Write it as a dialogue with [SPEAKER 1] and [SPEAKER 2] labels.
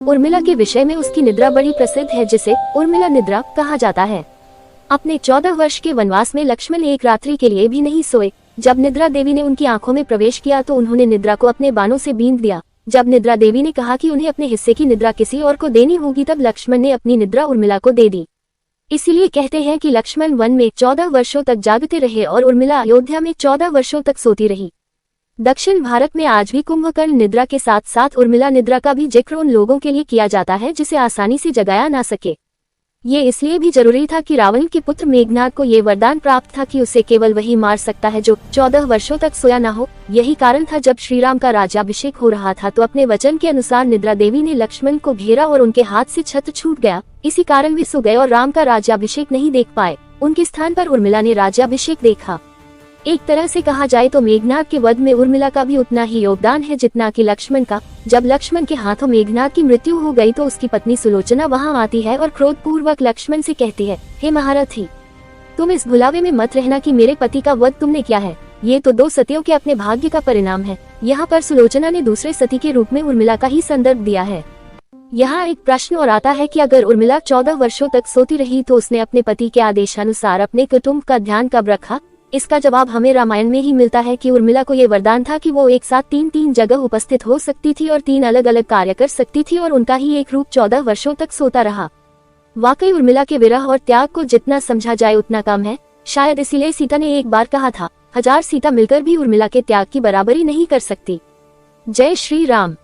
[SPEAKER 1] उर्मिला के विषय में उसकी निद्रा बड़ी प्रसिद्ध है, जिसे उर्मिला निद्रा कहा जाता है। अपने 14 वर्ष के वनवास में लक्ष्मण एक रात्रि के लिए भी नहीं सोए। जब निद्रा देवी ने उनकी आंखों में प्रवेश किया तो उन्होंने निद्रा को अपने बाणों से बींध दिया। जब निद्रा देवी ने कहा कि उन्हें अपने हिस्से की निद्रा किसी और को देनी होगी, तब लक्ष्मण ने अपनी निद्रा उर्मिला को दे दी। इसीलिए कहते हैं कि लक्ष्मण वन में 14 वर्षों तक जागते रहे और उर्मिला अयोध्या में 14 वर्षों तक सोती रही। दक्षिण भारत में आज भी कुंभकर्ण निद्रा के साथ साथ उर्मिला निद्रा का भी जिक्र उन लोगों के लिए किया जाता है जिसे आसानी से जगाया ना सके। ये इसलिए भी जरूरी था कि रावण के पुत्र मेघनाद को ये वरदान प्राप्त था कि उसे केवल वही मार सकता है जो 14 वर्षों तक सोया ना हो। यही कारण था जब श्री राम का राज्याभिषेक हो रहा था तो अपने वचन के अनुसार निद्रा देवी ने लक्ष्मण को घेरा और उनके हाथ से छत्र छूट गया। इसी कारण वे सो गए और राम का राज्याभिषेक नहीं देख पाए। उनके स्थान पर उर्मिला ने राज्याभिषेक देखा। एक तरह से कहा जाए तो मेघनाद के वध में उर्मिला का भी उतना ही योगदान है जितना कि लक्ष्मण का। जब लक्ष्मण के हाथों मेघनाद की मृत्यु हो गई तो उसकी पत्नी सुलोचना वहां आती है और क्रोधपूर्वक लक्ष्मण से कहती है, हे महारथी, तुम इस भुलावे में मत रहना कि मेरे पति का वध तुमने किया है। ये तो 2 सतियों के अपने भाग्य का परिणाम है। यहाँ पर सुलोचना ने दूसरे सती के रूप में उर्मिला का ही संदर्भ दिया है। यहाँ एक प्रश्न और आता है कि अगर उर्मिला 14 वर्षों तक सोती रही तो उसने अपने पति के आदेशानुसार अपने कुटुंब का ध्यान कब रखा? इसका जवाब हमें रामायण में ही मिलता है कि उर्मिला को ये वरदान था कि वो एक साथ 3 जगह उपस्थित हो सकती थी और 3 अलग अलग कार्य कर सकती थी और उनका ही एक रूप 14 वर्षों तक सोता रहा। वाकई उर्मिला के विरह और त्याग को जितना समझा जाए उतना कम है। शायद इसीलिए सीता ने एक बार कहा था, 1000 सीता मिलकर भी उर्मिला के त्याग की बराबरी नहीं कर सकती। जय श्री राम।